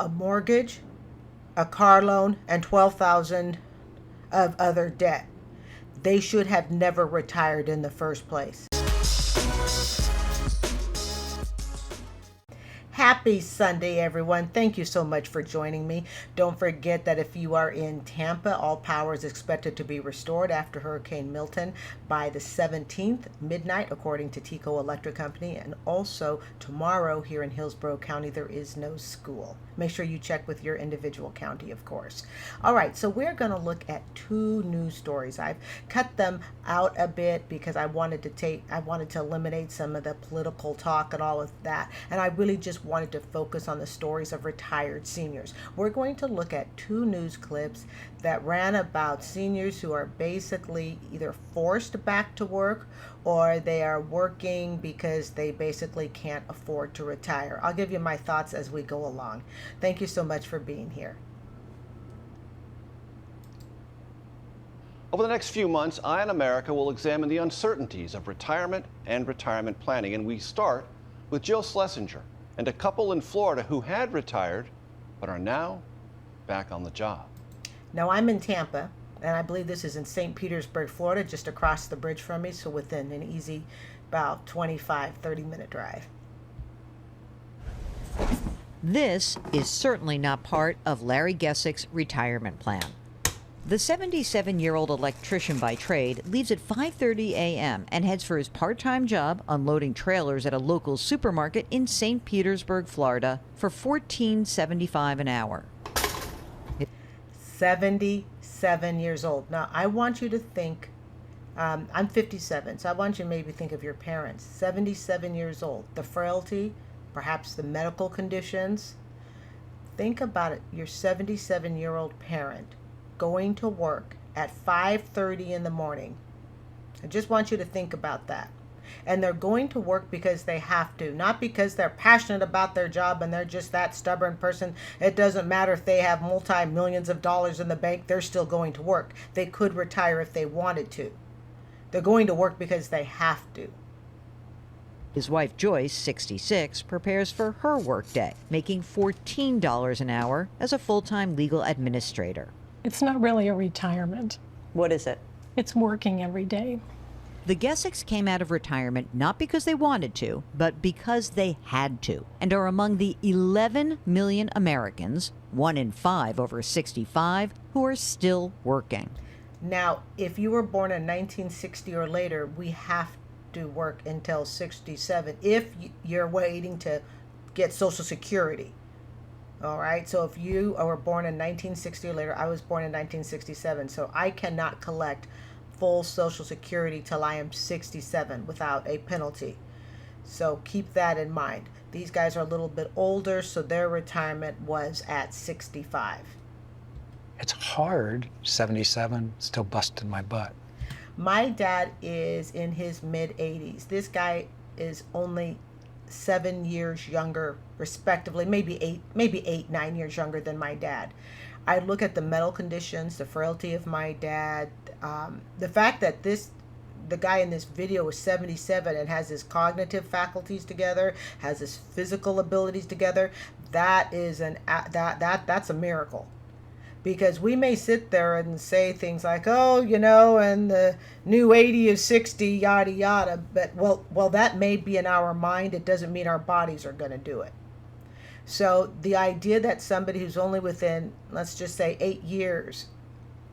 a mortgage, a car loan, and $12,000 of other debt. They should have never retired in the first place. Happy Sunday, everyone. Thank you so much for joining me. Don't forget that if you are in Tampa, all power is expected to be restored after Hurricane Milton by the 17th, midnight, according to TECO Electric Company. And also tomorrow here in Hillsborough County, there is no school. Make sure you check with your individual county, of course. All right, so we're going to look at two news stories. I've cut them out a bit because I wanted to eliminate some of the political talk and all of that. And I really just wanted to focus on the stories of retired seniors. We're going to look at two news clips that ran about seniors who are basically either forced back to work or they are working because they basically can't afford to retire. I'll give you my thoughts as we go along. Thank you so much for being here. Over the next few months, Eye on America will examine the uncertainties of retirement and retirement planning. And we start with Jill Schlesinger and a couple in Florida who had retired but are now back on the job. Now, I'm in Tampa, and I believe this is in St. Petersburg, Florida, just across the bridge from me, so within an easy about 25-30-minute drive. This is certainly not part of Larry Gessick's retirement plan. The 77-year-old electrician by trade leaves at 5:30 a.m. and heads for his part-time job unloading trailers at a local supermarket in St. Petersburg, Florida for $14.75 an hour. 77 years old. Now, I want you to think, I'm 57, so I want you to maybe think of your parents. 77 years old. The frailty, perhaps the medical conditions. Think about it. Your 77-year-old parent going to work at 5:30 in the morning. I just want you to think about that. And they're going to work because they have to, not because they're passionate about their job and they're just that stubborn person. It doesn't matter if they have multi-millions of dollars in the bank, they're still going to work. They could retire if they wanted to. They're going to work because they have to. His wife Joyce, 66, prepares for her workday, making $14 an hour as a full-time legal administrator. It's not really a retirement. What is it? It's working every day. The Gessicks came out of retirement not because they wanted to, but because they had to, and are among the 11 million Americans, 1 in 5 over 65, who are still working. Now, if you were born in 1960 or later, we have to work until 67 if you're waiting to get Social Security. All right, so if you were born in 1960 or later, I was born in 1967, so I cannot collect full Social Security till I am 67 without a penalty. So keep that in mind. These guys are a little bit older, so their retirement was at 65. It's hard, 77, still busting my butt. My dad is in his mid-80s. This guy is only 7 years younger, respectively, maybe 9 years younger than my dad. I look at the medical conditions, the frailty of my dad, the fact that the guy in this video is 77 and has his cognitive faculties together, has his physical abilities together. That is that's a miracle. Because we may sit there and say things like, oh, and the new 80 is 60, yada, yada. But, well, that may be in our mind. It doesn't mean our bodies are going to do it. So the idea that somebody who's only within, let's just say, 8 years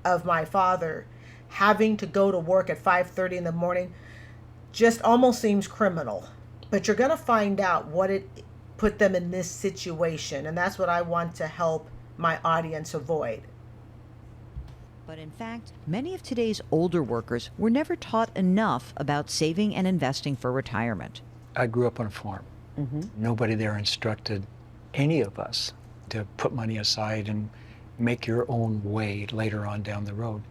of my father having to go to work at 5:30 in the morning just almost seems criminal. But you're going to find out what it put them in this situation. And that's what I want to help my audience avoid. But in fact, many of today's older workers were never taught enough about saving and investing for retirement. I grew up on a farm. Nobody there instructed any of us to put money aside and make your own way later on down the road.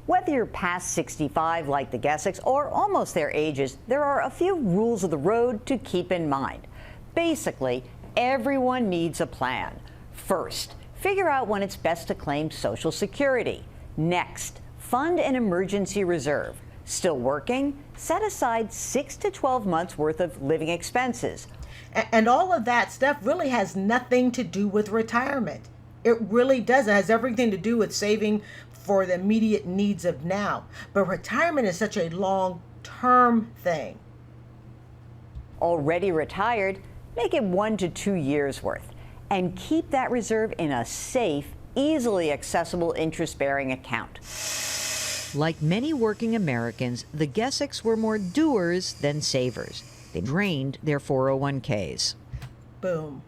Whether you're past 65 like the Gessicks or almost their ages, there are a few rules of the road to keep in mind. Basically, everyone needs a plan. First, figure out when it's best to claim Social Security. Next, fund an emergency reserve. Still working? Set aside 6 to 12 months worth of living expenses. And all of that stuff really has nothing to do with retirement. It really doesn't. It has everything to do with saving for the immediate needs of now. But retirement is such a long term thing. Already retired, make it 1 to 2 years worth and keep that reserve in a safe, easily accessible interest-bearing account. Like many working Americans, the Gessics were more doers than savers. They drained their 401ks. Boom.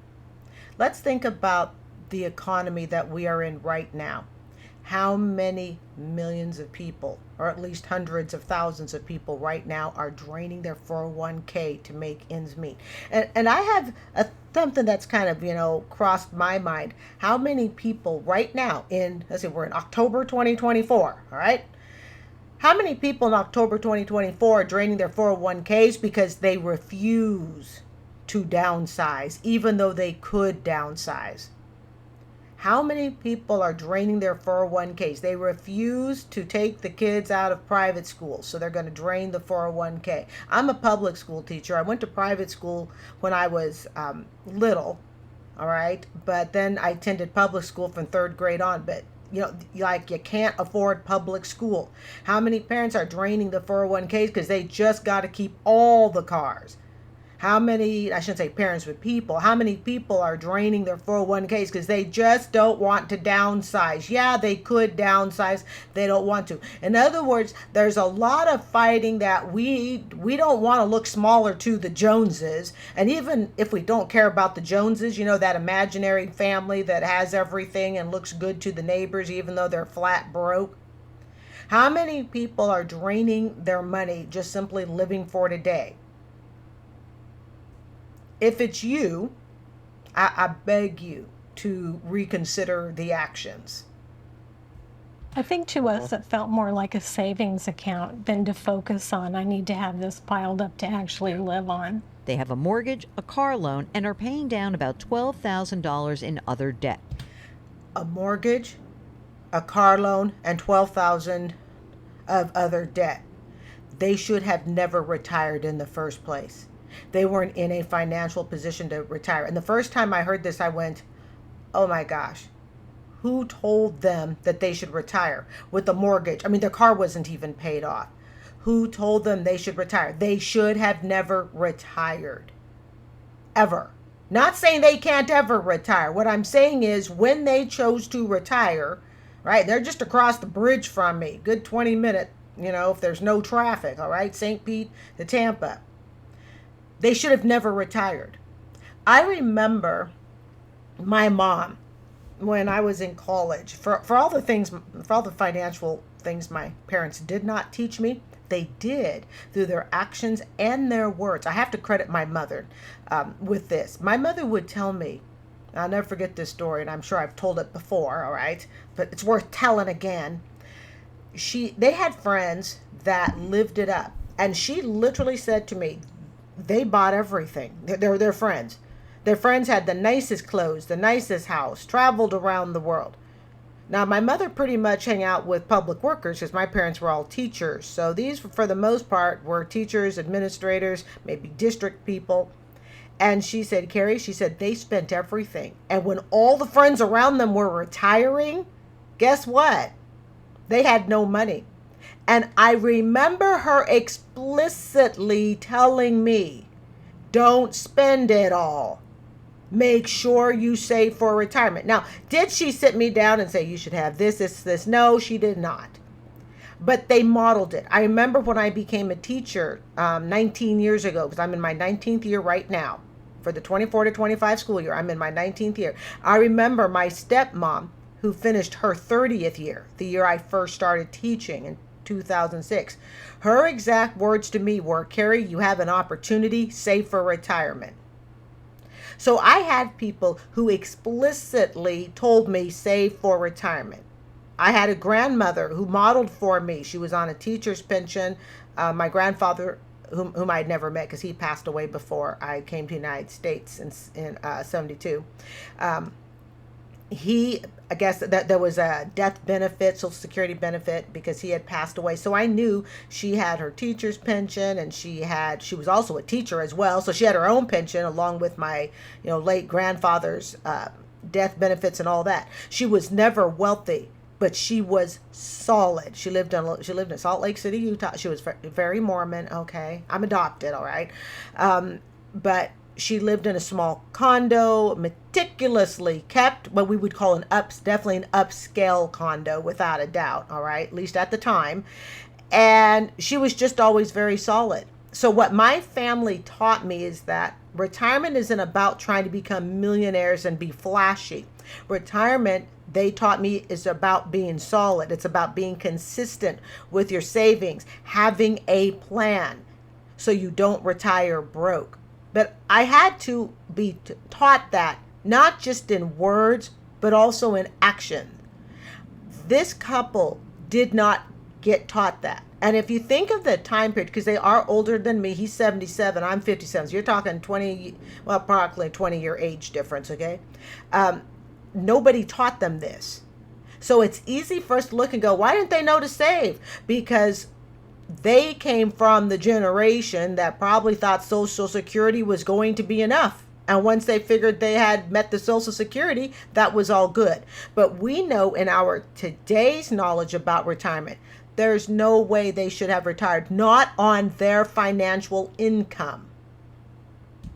Let's think about the economy that we are in right now. How many millions of people, or at least hundreds of thousands of people right now, are draining their 401k to make ends meet? And I have something that's kind of, crossed my mind. How many people right now we're in October 2024, all right? How many people in October 2024 are draining their 401ks because they refuse to downsize, even though they could downsize? How many people are draining their 401ks? They refuse to take the kids out of private school, so they're going to drain the 401k. I'm a public school teacher. I went to private school when I was little, all right? But then I attended public school from 3rd grade on. But you can't afford public school. How many parents are draining the 401ks because they just got to keep all the cars? How many, I shouldn't say parents, but people, how many people are draining their 401ks because they just don't want to downsize? Yeah, they could downsize. They don't want to. In other words, there's a lot of fighting that we don't want to look smaller to the Joneses. And even if we don't care about the Joneses, that imaginary family that has everything and looks good to the neighbors, even though they're flat broke. How many people are draining their money just simply living for today? If it's you, I beg you to reconsider the actions. I think to us it felt more like a savings account than to focus on, I need to have this piled up to actually live on. They have a mortgage, a car loan, and are paying down about $12,000 in other debt. A mortgage, a car loan, and $12,000 of other debt. They should have never retired in the first place. They weren't in a financial position to retire. And the first time I heard this, I went, oh my gosh, who told them that they should retire with a mortgage? I mean, their car wasn't even paid off. Who told them they should retire? They should have never retired. Ever. Not saying they can't ever retire. What I'm saying is when they chose to retire, right, they're just across the bridge from me. Good 20 minutes, if there's no traffic, all right, St. Pete to Tampa. They should have never retired. I remember my mom when I was in college, for all the financial things my parents did not teach me, they did through their actions and their words. I have to credit my mother with this. My mother would tell me, I'll never forget this story, and I'm sure I've told it before, all right, but it's worth telling again. They had friends that lived it up, and she literally said to me, they bought everything. They're friends. Their friends had the nicest clothes, the nicest house, traveled around the world. Now, my mother pretty much hung out with public workers because my parents were all teachers. So these, for the most part, were teachers, administrators, maybe district people. And she said, Carrie, they spent everything. And when all the friends around them were retiring, guess what? They had no money. And I remember her explicitly telling me, don't spend it all. Make sure you save for retirement. Now, did she sit me down and say, you should have this? No, she did not. But they modeled it. I remember when I became a teacher 19 years ago, because I'm in my 19th year right now. For the 24 to 25 school year, I'm in my 19th year. I remember my stepmom, who finished her 30th year, the year I first started teaching in 2006. Her exact words to me were, Carrie, you have an opportunity, save for retirement. So I had people who explicitly told me save for retirement. I had a grandmother who modeled for me. She was on a teacher's pension. My grandfather, whom I had never met because he passed away before I came to the United States in 72. I guess that there was a death benefit, Social Security benefit, because he had passed away. So I knew she had her teacher's pension, and she was also a teacher as well. So she had her own pension along with my, late grandfather's death benefits and all that. She was never wealthy, but she was solid. She lived in Salt Lake City, Utah. She was very Mormon. Okay, I'm adopted. All right, but she lived in a small condo, meticulously kept, what we would call definitely an upscale condo, without a doubt. All right, at least at the time. And she was just always very solid. So what my family taught me is that retirement isn't about trying to become millionaires and be flashy. Retirement, they taught me, is about being solid. It's about being consistent with your savings, having a plan so you don't retire broke. But I had to be taught that, not just in words, but also in action. This couple did not get taught that. And if you think of the time period, because they are older than me, he's 77, I'm 57. So you're talking approximately 20-year age difference, okay? Nobody taught them this. So it's easy for us to look and go, why didn't they know to save? Because they came from the generation that probably thought Social Security was going to be enough. And once they figured they had met the Social Security, that was all good. But we know in our today's knowledge about retirement, there's no way they should have retired, not on their financial income.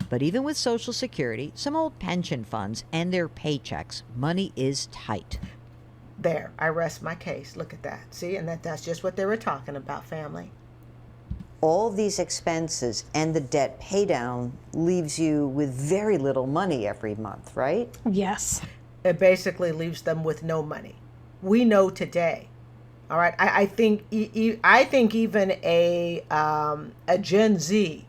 But even with Social Security, some old pension funds, and their paychecks, money is tight. There, I rest my case. Look at that. See, and that's just what they were talking about, family. All these expenses and the debt pay down leaves you with very little money every month, right? Yes. It basically leaves them with no money. We know today. All right. I think even a Gen Z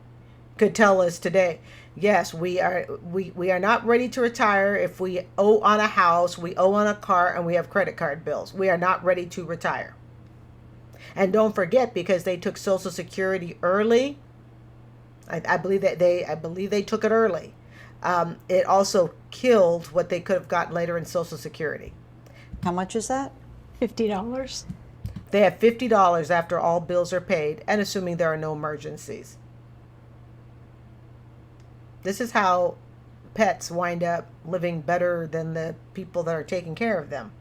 could tell us today. Yes, we are not ready to retire if we owe on a house, we owe on a car, and we have credit card bills. We are not ready to retire. And don't forget, because they took Social Security early, I believe they took it early. It also killed what they could have gotten later in Social Security. How much is that? $50. They have $50 after all bills are paid, and assuming there are no emergencies. This is how pets wind up living better than the people that are taking care of them.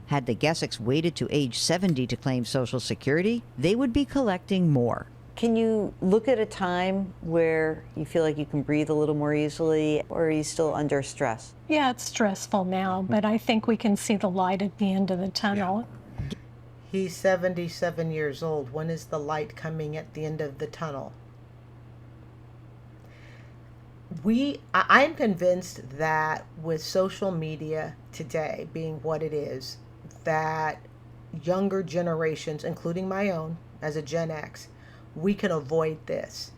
Had the Gessics waited to age 70 to claim Social Security, they would be collecting more. Can you look at a time where you feel like you can breathe a little more easily, or are you still under stress? Yeah, it's stressful now, but I think we can see the light at the end of the tunnel. He's 77 years old. When is the light coming at the end of the tunnel? I'm convinced that with social media today being what it is, that younger generations, including my own as a Gen X, we can avoid this.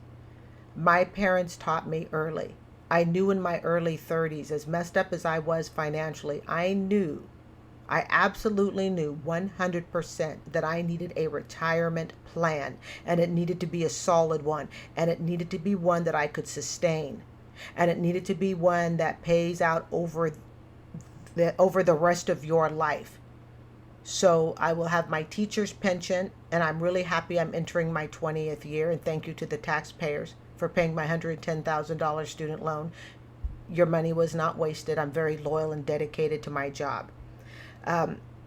My parents taught me early. I knew in my early 30s, as messed up as I was financially, I absolutely knew 100% that I needed a retirement plan, and it needed to be a solid one, and it needed to be one that I could sustain, and it needed to be one that pays out over the rest of your life. So I will have my teacher's pension, and I'm really happy I'm entering my 20th year, and thank you to the taxpayers for paying my $110,000 student loan. Your money was not wasted. I'm very loyal and dedicated to my job.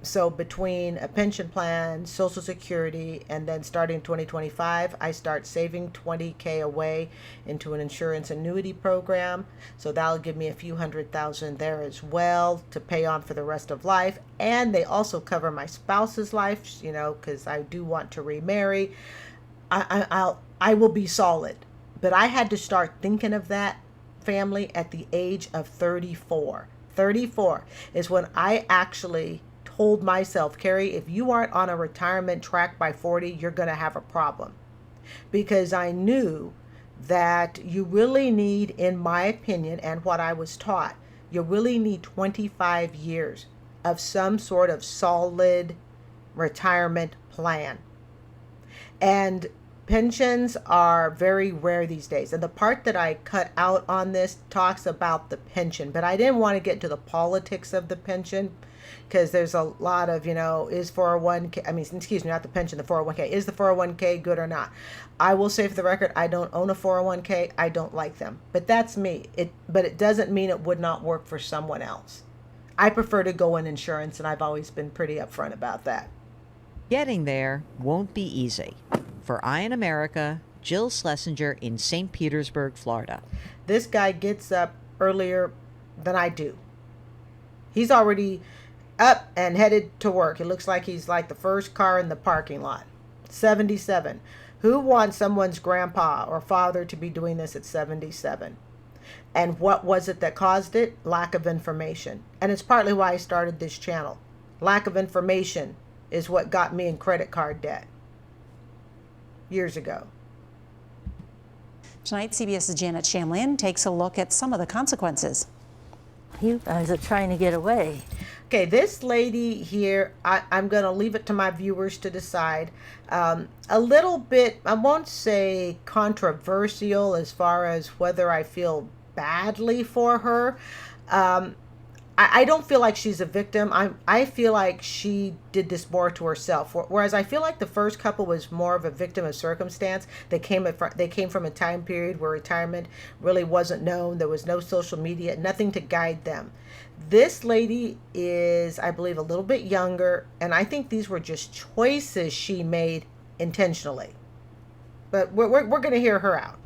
So between a pension plan, Social Security, and then starting 2025, I start saving $20K away into an insurance annuity program. So that'll give me a few $100,000 there as well to pay on for the rest of life. And they also cover my spouse's life, because I do want to remarry. I will be solid. But I had to start thinking of that, family, at the age of 34. 34 is when I actually told myself, Carrie, if you aren't on a retirement track by 40, you're going to have a problem. Because I knew that you really need, in my opinion, and what I was taught, you really need 25 years of some sort of solid retirement plan. And Pensions are very rare these days. And the part that I cut out on this talks about the pension, but I didn't want to get into the politics of the pension because there's a lot of, is 401k, I mean, excuse me, not the pension, the 401k. Is the 401k good or not? I will say for the record, I don't own a 401k. I don't like them, but that's me. But it doesn't mean it would not work for someone else. I prefer to go in insurance, and I've always been pretty upfront about that. Getting there won't be easy. For Eye in America, Jill Schlesinger in St. Petersburg, Florida. This guy gets up earlier than I do. He's already up and headed to work. It looks like he's like the first car in the parking lot. 77. Who wants someone's grandpa or father to be doing this at 77? And what was it that caused it? Lack of information. And it's partly why I started this channel. Lack of information is what got me in credit card debt years ago. Tonight, CBS's Janet Shamlian takes a look at some of the consequences. You guys are trying to get away. Okay, this lady here, I'm going to leave it to my viewers to decide. A little bit, I won't say controversial as far as whether I feel badly for her. I don't feel like she's a victim. I feel like she did this more to herself. Whereas I feel like the first couple was more of a victim of circumstance. They came from a time period where retirement really wasn't known. There was no social media, nothing to guide them. This lady is, I believe, a little bit younger, and I think these were just choices she made intentionally. But we're going to hear her out.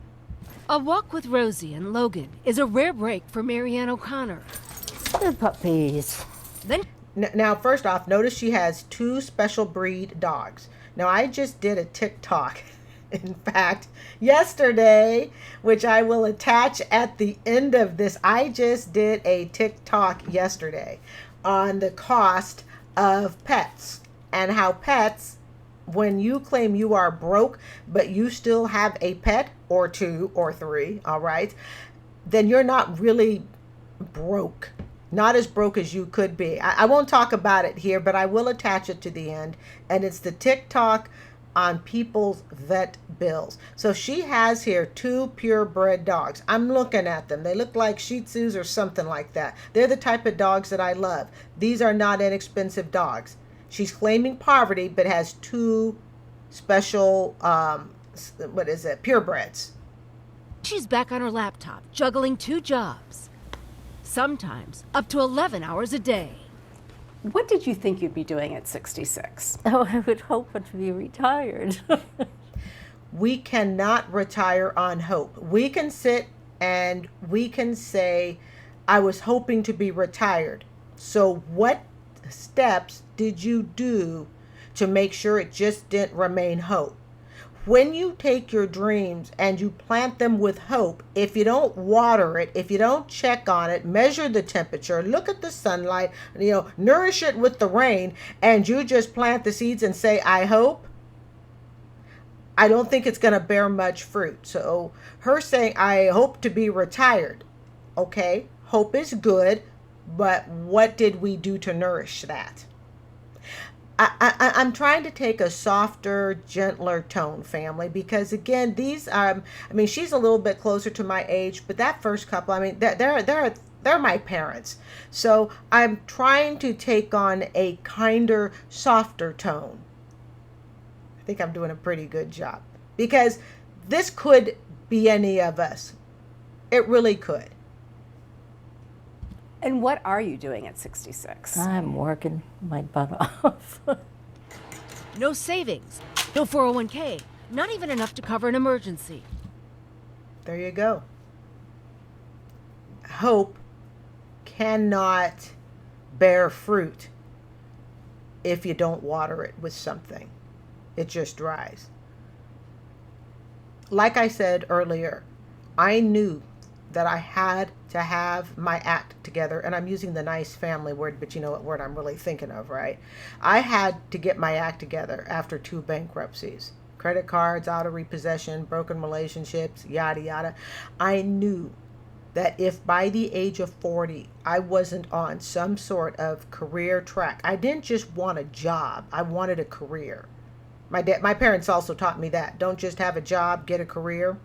A walk with Rosie and Logan is a rare break for Marianne O'Connor. The puppies. Then Now, first off, notice she has 2 special breed dogs. Now, I just did a TikTok, in fact, yesterday, which I will attach at the end of this. I just did a TikTok yesterday on the cost of pets and how pets, when you claim you are broke, but you still have a pet or 2 or 3, all right, then you're not really broke. Not as broke as you could be. I won't talk about it here, but I will attach it to the end. And it's the TikTok on people's vet bills. So she has here 2 purebred dogs. I'm looking at them. They look like Shih Tzus or something like that. They're the type of dogs that I love. These are not inexpensive dogs. She's claiming poverty, but has 2 special, purebreds. she's back on her laptop, juggling 2 jobs. Sometimes up to 11 hours a day. What did you think you'd be doing at 66? Oh, I would hope to be retired. We cannot retire on hope. We can sit and we can say, I was hoping to be retired. So what steps did you do to make sure it just didn't remain hope? When you take your dreams and you plant them with hope, if you don't water it, if you don't check on it, measure the temperature, look at the sunlight, nourish it with the rain, and you just plant the seeds and say, I hope, I don't think it's going to bear much fruit. So her saying, I hope to be retired. Okay, hope is good, but what did we do to nourish that? I'm trying to take a softer, gentler tone, family, because again, these she's a little bit closer to my age, but that first couple, they're my parents. So I'm trying to take on a kinder, softer tone. I think I'm doing a pretty good job because this could be any of us. It really could. And what are you doing at 66? I'm working my butt off. No savings, no 401k, not even enough to cover an emergency. There you go. Hope cannot bear fruit if you don't water it with something. It just dries. Like I said earlier, I knew that I had to have my act together, and I'm using the nice family word, but you know what word I'm really thinking of, right? I had to get my act together after 2 bankruptcies. Credit cards, out of repossession, broken relationships, yada, yada. I knew that if by the age of 40, I wasn't on some sort of career track, I didn't just want a job, I wanted a career. My parents also taught me that. Don't just have a job, get a career.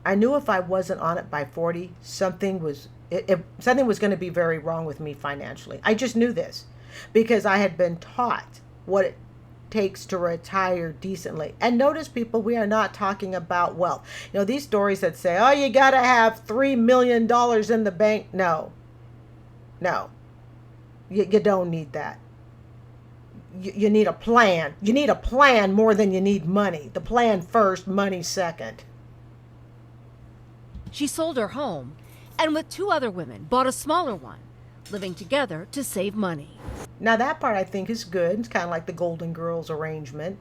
I knew if I wasn't on it by 40, something was going to be very wrong with me financially. I just knew this because I had been taught what it takes to retire decently. And notice, people, we are not talking about wealth. You know, these stories that say, oh, you got to have $3 million in the bank. No. You don't need that. You need a plan. You need a plan more than you need money. The plan first, money second. She sold her home and with 2 other women bought a smaller one, living together to save money. Now that part I think is good. It's kind of like the Golden Girls arrangement.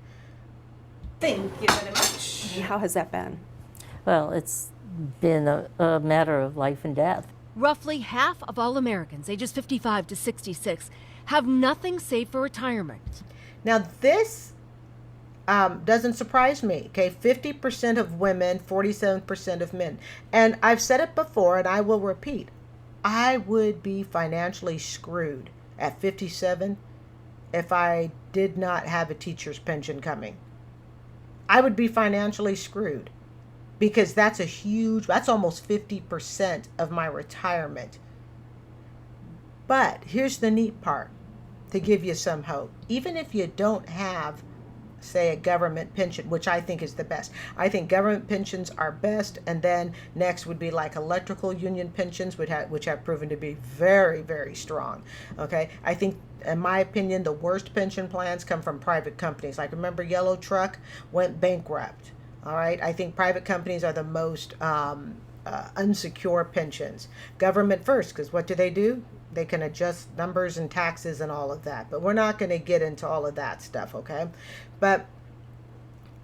Thank you very much. How has that been? Well, it's been a matter of life and death. Roughly half of all Americans ages 55 to 66 have nothing saved for retirement. Now this doesn't surprise me. Okay, 50% of women, 47% of men. And I've said it before and I will repeat. I would be financially screwed at 57 if I did not have a teacher's pension coming. I would be financially screwed because that's almost 50% of my retirement. But here's the neat part to give you some hope. Even if you don't have, say, a government pension, which I think is the best. I think government pensions are best, and then next would be like electrical union pensions, which have proven to be very, very strong. Okay, I think, in my opinion, the worst pension plans come from private companies. Like, remember Yellow Truck went bankrupt. All right, I think private companies are the most unsecure pensions. Government first, because what do? They can adjust numbers and taxes and all of that. But we're not going to get into all of that stuff, okay? But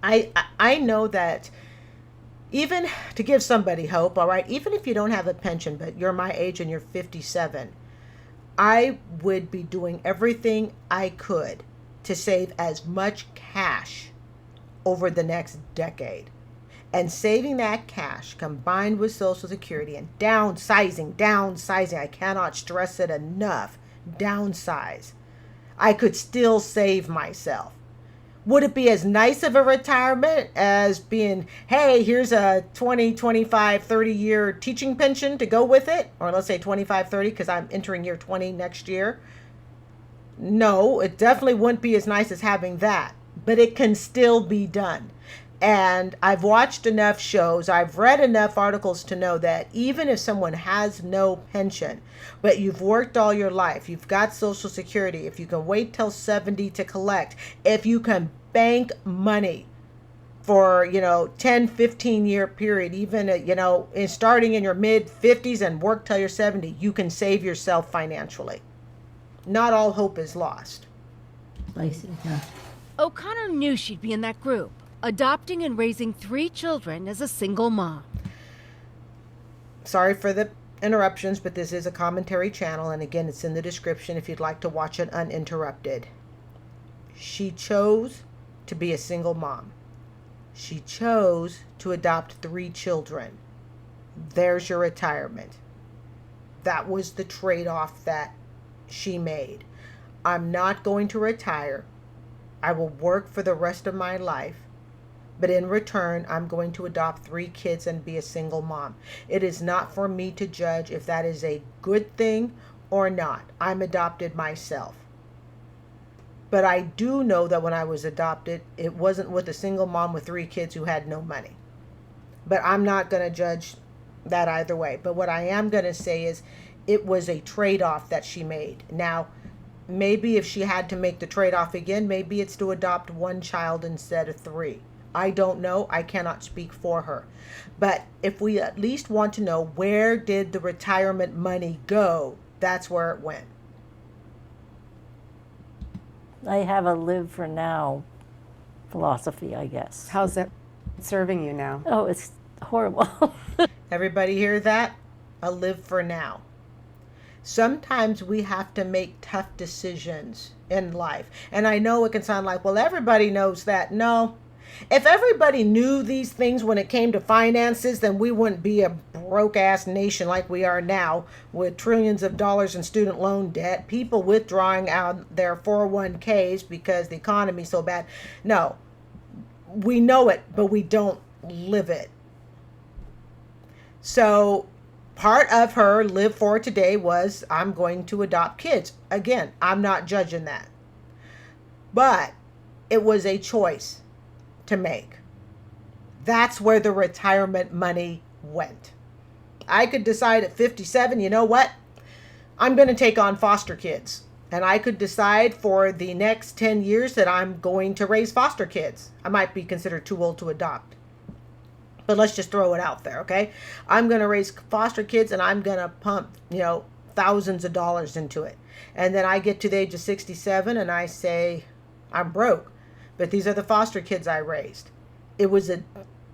I know that even to give somebody hope, all right, even if you don't have a pension, but you're my age and you're 57, I would be doing everything I could to save as much cash over the next decade. And saving that cash combined with Social Security and downsizing, I cannot stress it enough, downsize, I could still save myself. Would it be as nice of a retirement as being, hey, here's a 20, 25, 30-year teaching pension to go with it? Or let's say 25, 30, because I'm entering year 20 next year. No, it definitely wouldn't be as nice as having that. But it can still be done. And I've watched enough shows, I've read enough articles to know that even if someone has no pension, but you've worked all your life, you've got Social Security, if you can wait till 70 to collect, if you can bank money for, 10, 15-year period, even, starting in your mid-50s and work till you're 70, you can save yourself financially. Not all hope is lost. O'Connor knew she'd be in that group, adopting and raising 3 children as a single mom. Sorry for the interruptions, but this is a commentary channel, and again, it's in the description if you'd like to watch it uninterrupted. She chose to be a single mom. She chose to adopt 3 children. There's your retirement. That was the trade-off that she made. I'm not going to retire. I will work for the rest of my life. But in return, I'm going to adopt 3 kids and be a single mom. It is not for me to judge if that is a good thing or not. I'm adopted myself. But I do know that when I was adopted, it wasn't with a single mom with 3 kids who had no money. But I'm not going to judge that either way. But what I am going to say is it was a trade-off that she made. Now, maybe if she had to make the trade-off again, maybe it's to adopt 1 child instead of 3. I don't know. I cannot speak for her. But if we at least want to know where did the retirement money go, that's where it went. I have a live for now philosophy, I guess. How's that serving you now? Oh, it's horrible. Everybody hear that? A live for now. Sometimes we have to make tough decisions in life. And I know it can sound like, well, everybody knows that. No. If everybody knew these things when it came to finances, then we wouldn't be a broke-ass nation like we are now with trillions of dollars in student loan debt, people withdrawing out their 401ks because the economy's so bad. No, we know it, but we don't live it. So part of her live for today was, I'm going to adopt kids. Again, I'm not judging that. But it was a choice to make. That's where the retirement money went. I could decide at 57, you know what? I'm going to take on foster kids. And I could decide for the next 10 years that I'm going to raise foster kids. I might be considered too old to adopt. But let's just throw it out there, okay? I'm going to raise foster kids and I'm going to pump, thousands of dollars into it. And then I get to the age of 67 and I say, I'm broke. But these are the foster kids I raised. It was a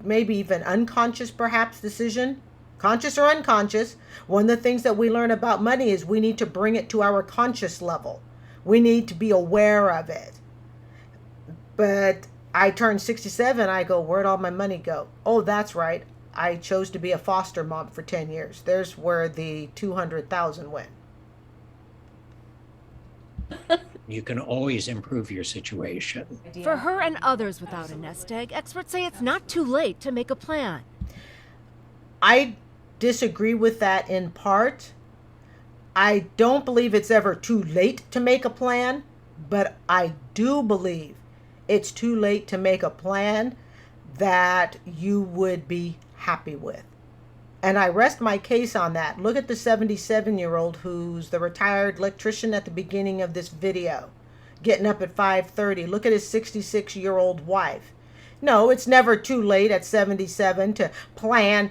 maybe even unconscious, perhaps, decision. Conscious or unconscious. One of the things that we learn about money is we need to bring it to our conscious level. We need to be aware of it. But I turned 67, I go, where'd all my money go? Oh, that's right. I chose to be a foster mom for 10 years. There's where the 200,000 went. You can always improve your situation. For her and others without a nest egg, experts say it's not too late to make a plan. I disagree with that in part. I don't believe it's ever too late to make a plan, but I do believe it's too late to make a plan that you would be happy with. And I rest my case on that. Look at the 77-year-old who's the retired electrician at the beginning of this video, getting up at 5:30. Look at his 66-year-old wife. No, it's never too late at 77 to plan,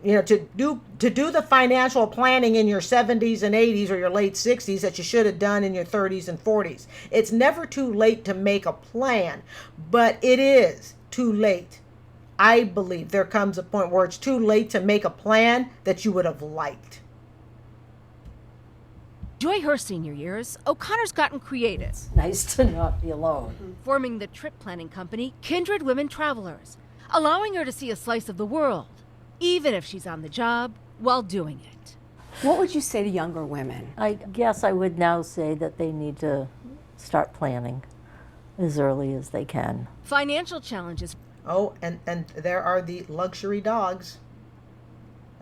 to do the financial planning in your 70s and 80s or your late 60s that you should have done in your 30s and 40s. It's never too late to make a plan, but it is too late. I believe there comes a point where it's too late to make a plan that you would have liked. During her senior years, O'Connor's gotten creative, Nice to not be alone. forming the trip planning company Kindred Women Travelers, allowing her to see a slice of the world, even if she's on the job while doing it. What would you say to younger women? I guess I would now say that they need to start planning as early as they can. Financial challenges. Oh, and there are the luxury dogs.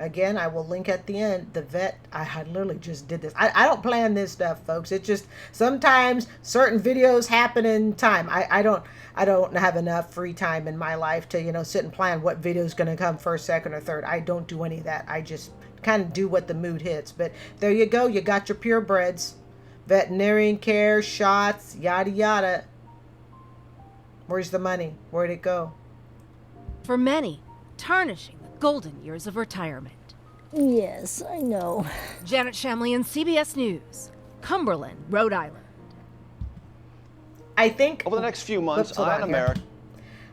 Again, I will link at the end. The vet, I literally just did this. I don't plan this stuff, folks. It's just sometimes certain videos happen in time. I don't have enough free time in my life to, sit and plan what video is going to come first, second, or third. I don't do any of that. I just kind of do what the mood hits. But there you go. You got your purebreds, veterinarian care, shots, yada, yada. Where's the money? Where'd it go? For many, tarnishing the golden years of retirement. Yes, I know. Janet Shamlian, CBS News, Cumberland, Rhode Island. I think Over the next few months, Oops, hold Eye on on here. America.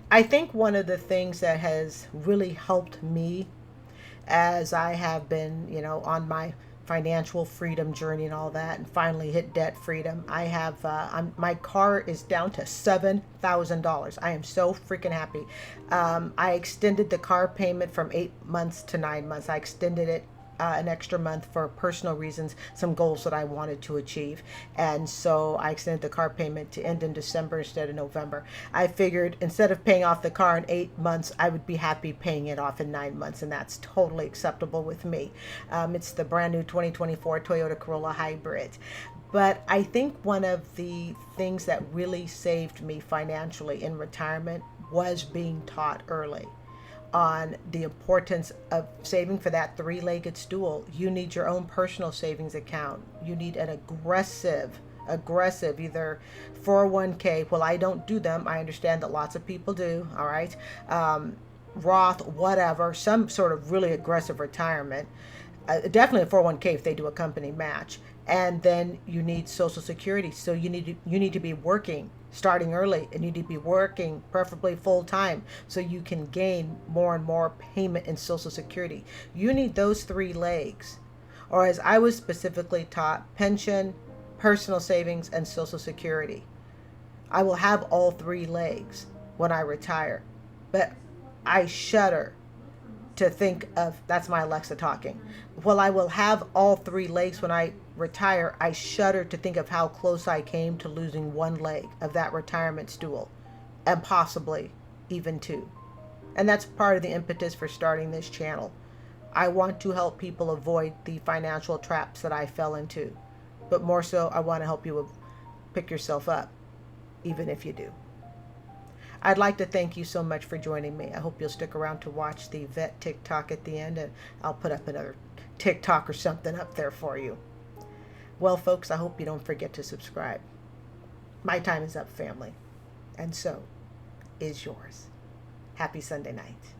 I think one of the things that has really helped me as I have been, on my financial freedom journey and all that, and finally hit debt freedom, I have, my car is down to $7,000. I am so freaking happy. I extended the car payment from 8 months to 9 months. I extended it an extra month for personal reasons, some goals that I wanted to achieve. And so I extended the car payment to end in December instead of November. I figured instead of paying off the car in 8 months, I would be happy paying it off in 9 months, and that's totally acceptable with me. It's the brand new 2024 Toyota Corolla Hybrid. But I think one of the things that really saved me financially in retirement was being taught early on the importance of saving for that three-legged stool. You need your own personal savings account. You need an aggressive either 401k. Well, I don't do them. I understand that lots of people do. All right. Roth, whatever, some sort of really aggressive retirement. Definitely a 401k if they do a company match. And then you need Social Security. So you need to be working starting early, and you need to be working preferably full time so you can gain more and more payment in Social Security. You need those three legs, or as I was specifically taught, pension, personal savings, and Social Security. I will have all three legs when I retire, but I shudder to think of, that's my Alexa talking. While I will have all three legs when I retire, I shudder to think of how close I came to losing one leg of that retirement stool, and possibly even too. And that's part of the impetus for starting this channel. I want to help people avoid the financial traps that I fell into. But more so, I want to help you pick yourself up, even if you do. I'd like to thank you so much for joining me. I hope you'll stick around to watch the vet TikTok at the end, and I'll put up another TikTok or something up there for you. Well, folks, I hope you don't forget to subscribe. My time is up, family, and so is yours. Happy Sunday night.